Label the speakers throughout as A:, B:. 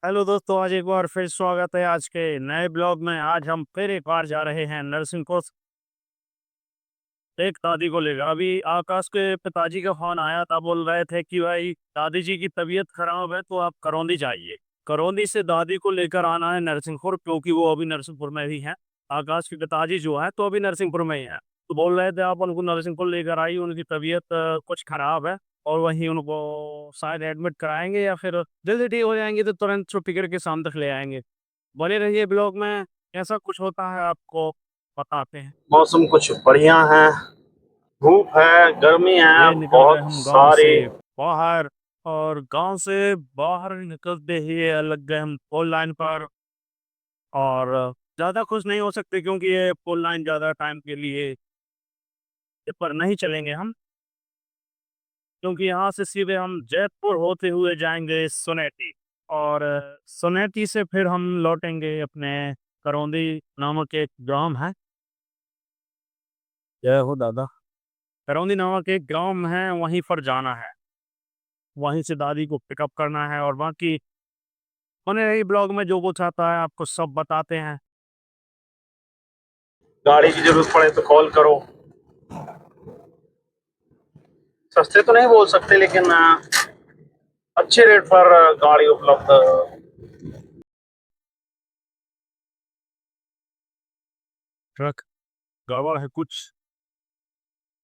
A: Hello दोस्तों, आज एक बार फिर स्वागत है आज के नए ब्लॉग में। आज हम फिर एक बार जा रहे हैं नरसिंहपुर एक दादी को लेकर। अभी आकाश के पिताजी का फोन आया था, बोल रहे थे कि भाई दादी जी की तबीयत खराब है तो आप करौंदी जाइए। करौंदी से दादी को लेकर आना है नरसिंहपुर, क्योंकि वो अभी नरसिंहपुर में ही है। आकाश के पिताजी जो है तो अभी नरसिंहपुर में ही है, तो बोल रहे थे आप उनको नरसिंहपुर लेकर आइए, उनकी तबीयत कुछ खराब है और वहीं उनको शायद एडमिट कराएंगे या फिर जल्दी ठीक हो जाएंगे तो तुरंत छुट्टी करके शाम तक ले आएंगे। बने रहिए ब्लॉग में, ऐसा कुछ होता है आपको बताते हैं।
B: मौसम कुछ बढ़िया है। धूप है, गर्मी है
A: ये निकल गए
B: बहुत
A: हम गांव
B: सारी।
A: से बाहर, और गांव से बाहर निकलते ही लग गए हम फोर लाइन पर। और ज़्यादा खुश नहीं हो सकते क्योंकि ये फोर लाइन ज़्यादा टाइम के लिए इस पर नहीं चलेंगे हम, क्योंकि यहाँ से सीधे हम जयपुर होते हुए जाएंगे सोनेटी। और सोनेटी से फिर हम लौटेंगे अपने करौंदी नामक एक गांव है। जय हो दादा। करौंदी नामक एक गांव है, वहीं पर जाना है, वहीं से दादी को पिकअप करना है। और बाकी बने रही ब्लॉग में, जो कुछ आता है आपको सब बताते हैं।
B: गाड़ी की जरूरत पड़े तो कॉल करो। सस्ते तो नहीं बोल सकते, लेकिन अच्छे रेट पर गाड़ी उपलब्ध।
A: ट्रक गड़बड़ है कुछ।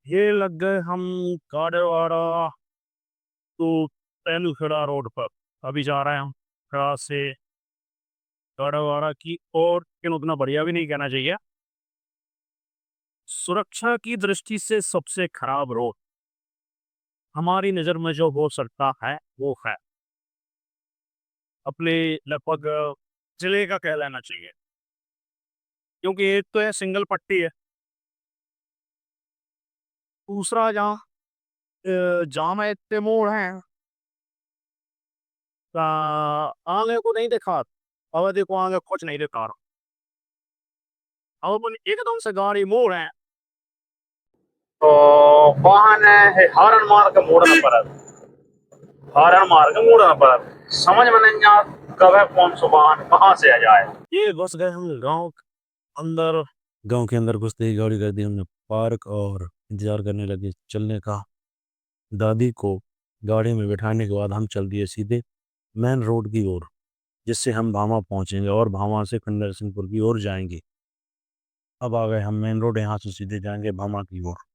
A: ये लग गए हम काडरवाड़ा तो तेंदुखेड़ा रोड पर। अभी जा रहे हैं हम खड़ा से काडरवाड़ा की ओर, लेकिन उतना बढ़िया भी नहीं कहना चाहिए। सुरक्षा की दृष्टि से सबसे खराब रोड हमारी नज़र में जो हो सकता है वो है अपने लगभग जिले का कह लेना चाहिए, क्योंकि एक तो है सिंगल पट्टी है, दूसरा जहाँ जाम है, इतने मोड़ हैं। आगे को नहीं देखा, अब देखो आगे कुछ नहीं दिखा रहा। अब अपन एकदम से गाड़ी मोड़ है।
B: तो वाहन है हॉर्न मार के मोड़ना पड़ा। हॉर्न मार के मोड़ना पड़ा। समझ में नहीं आ कब है कौन सा वाहन कहाँ से आ जाए।
A: ये घुस गए हम गांव अंदर। गांव के अंदर घुसते ही गाड़ी कर दी हमने पार्क और इंतजार करने लगे चलने का। दादी को गाड़ी में बिठाने के बाद हम चल दिए सीधे मेन रोड की ओर, जिससे हम भामा पहुंचेंगे और भामा से खंडर सिंहपुर की ओर जाएंगे। अब आ गए हम मेन रोड, यहाँ से सीधे जाएंगे भामा की ओर।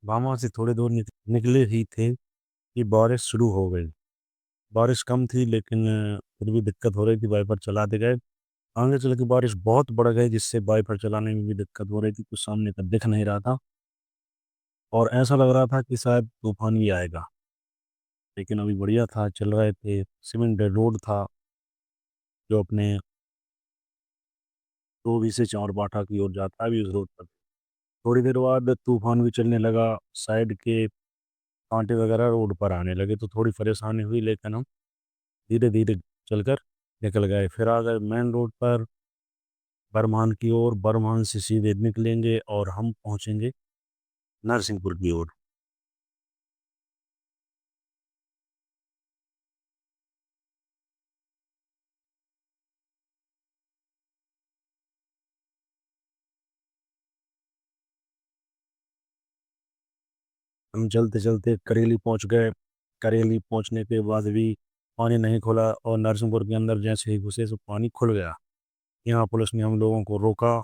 A: भामा से थोड़ी दूर निकले ही थे कि बारिश शुरू हो गई। बारिश कम थी लेकिन फिर भी दिक्कत हो रही थी, वाइपर चलाते गए। आगे चल के बारिश बहुत बढ़ गई, जिससे वाइपर चलाने में भी दिक्कत हो रही थी, कुछ सामने का दिख नहीं रहा था और ऐसा लग रहा था कि शायद तूफान ही आएगा। लेकिन अभी बढ़िया था, चल रहे थे। सीमेंट रोड था जो अपने धोबी से चांरबाठा की ओर जाता है, अभी उस रोड पर। थोड़ी देर बाद तूफान भी चलने लगा, साइड के कांटे वगैरह रोड पर आने लगे तो थोड़ी परेशानी हुई, लेकिन हम धीरे धीरे चलकर निकल गए। फिर आ गए मेन रोड पर बरमान की ओर। बरमान से सीधे निकलेंगे और हम पहुंचेंगे नरसिंहपुर की ओर। हम चलते चलते करेली पहुंच गए। करेली पहुंचने के बाद भी पानी नहीं खुला और नरसिंहपुर के अंदर जैसे ही घुसे तो पानी खुल गया। यहाँ पुलिस ने हम लोगों को रोका।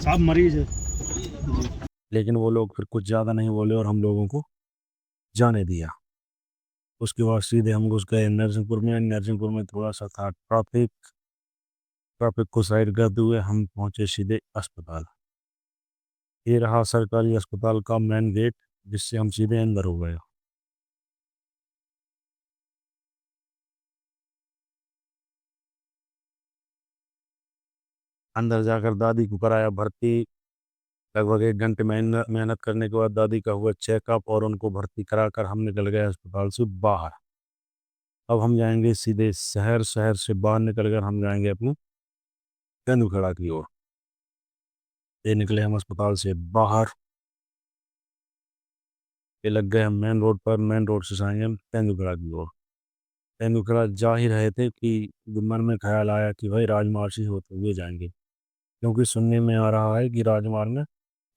A: सब मरीज है, लेकिन वो लोग फिर कुछ ज़्यादा नहीं बोले और हम लोगों को जाने दिया। उसके बाद सीधे हम घुस गए नरसिंहपुर में। नरसिंहपुर में थोड़ा सा था ट्रैफिक। ट्रैफिक को साइड करते हुए हम पहुंचे सीधे अस्पताल। ये रहा सरकारी अस्पताल का मेन गेट, जिससे हम सीधे अंदर हो गए। अंदर जाकर दादी को कराया भर्ती। लगभग 1 घंटे मेहनत करने के बाद दादी का हुआ चेकअप और उनको भर्ती कराकर हम निकल गए अस्पताल से बाहर। अब हम जाएंगे सीधे शहर। शहर से बाहर निकलकर हम जाएंगे अपनी तेंदुखेड़ा की ओर। ये निकले हम अस्पताल से बाहर, ये लग गए हम मेन रोड पर। मेन रोड से जाएंगे हम तेंदुपत्ता की ओर। तेंदुपत्ता जा ही रहे थे कि मन में ख्याल आया कि भाई राजमार्ग से होते हुए जाएंगे, क्योंकि सुनने में आ रहा है कि राजमार्ग में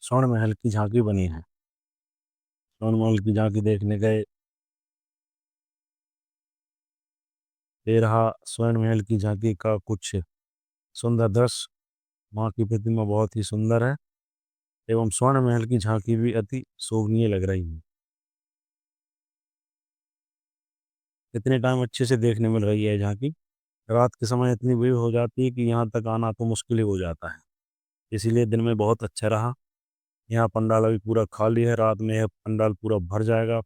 A: स्वर्ण महल की झांकी बनी है। स्वर्ण महल की झांकी देखने गए। ये रहा स्वर्ण महल की झांकी का कुछ सुंदर दृश्य। माँ की प्रतिमा बहुत ही सुंदर है एवं स्वर्ण महल की झांकी भी अति शोभनीय लग रही है। इतने टाइम अच्छे से देखने मिल रही है झांकी। रात के समय इतनी भीड़ हो जाती है कि यहाँ तक आना तो मुश्किल ही हो जाता है, इसीलिए दिन में बहुत अच्छा रहा। यहाँ पंडाल अभी पूरा खाली है, रात में यह पंडाल पूरा भर जाएगा।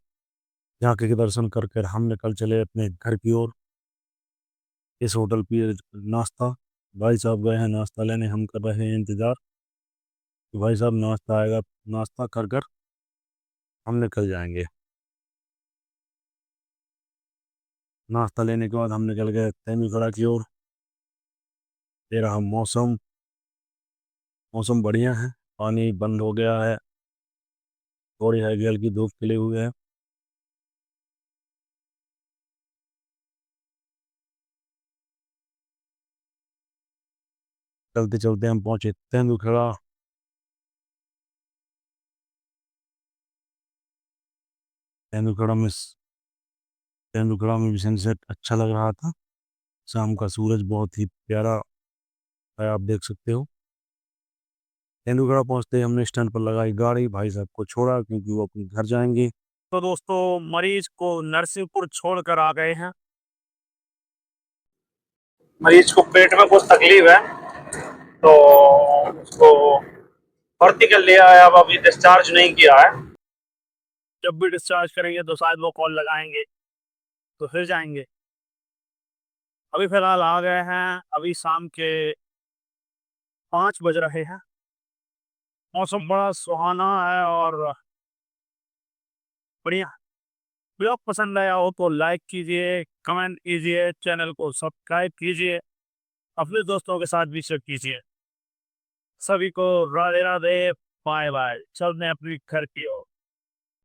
A: झांकी के दर्शन करके हम निकल चले अपने घर की ओर। इस होटल पे नाश्ता, भाई साहब गए हैं नाश्ता लेने, हम कर रहे हैं इंतजार कि भाई साहब नाश्ता आएगा। नाश्ता कर कर हम निकल जाएंगे। नाश्ता लेने के बाद हम निकल गए तेंदुपत्ता की ओर। ये रहा मौसम। मौसम बढ़िया है, पानी बंद हो गया है, थोड़ी हल्की हल्की धूप खिली हुई है। चलते चलते हम पहुंचे तेंदुपत्ता। तेंदुपत्ता में तेंदुपत्ता में भी सनसेट अच्छा लग रहा था। शाम का सूरज बहुत ही प्यारा है, आप देख सकते हो। तेंदुपत्ता पहुंचते ही हमने स्टैंड पर लगाई गाड़ी, भाई साहब को छोड़ा क्योंकि वो अपने घर जाएंगे। तो दोस्तों, मरीज को नरसिंहपुर छोड़कर आ गए हैं।
B: मरीज को पेट में कुछ तकलीफ है तो उसको भर्ती कर लिया है, अब अभी डिस्चार्ज नहीं किया है।
A: जब भी डिस्चार्ज करेंगे तो शायद वो कॉल लगाएंगे, तो फिर जाएंगे। अभी फिलहाल आ गए हैं, अभी शाम के 5 बज रहे हैं। मौसम बड़ा सुहाना है और बढ़िया। ब्लॉग पसंद आया हो तो लाइक कीजिए, कमेंट कीजिए, चैनल को सब्सक्राइब कीजिए, अपने दोस्तों के साथ भी शेयर कीजिए। सभी को राधे राधे, बाय बाय। चलते हैं अपनी घर की ओर।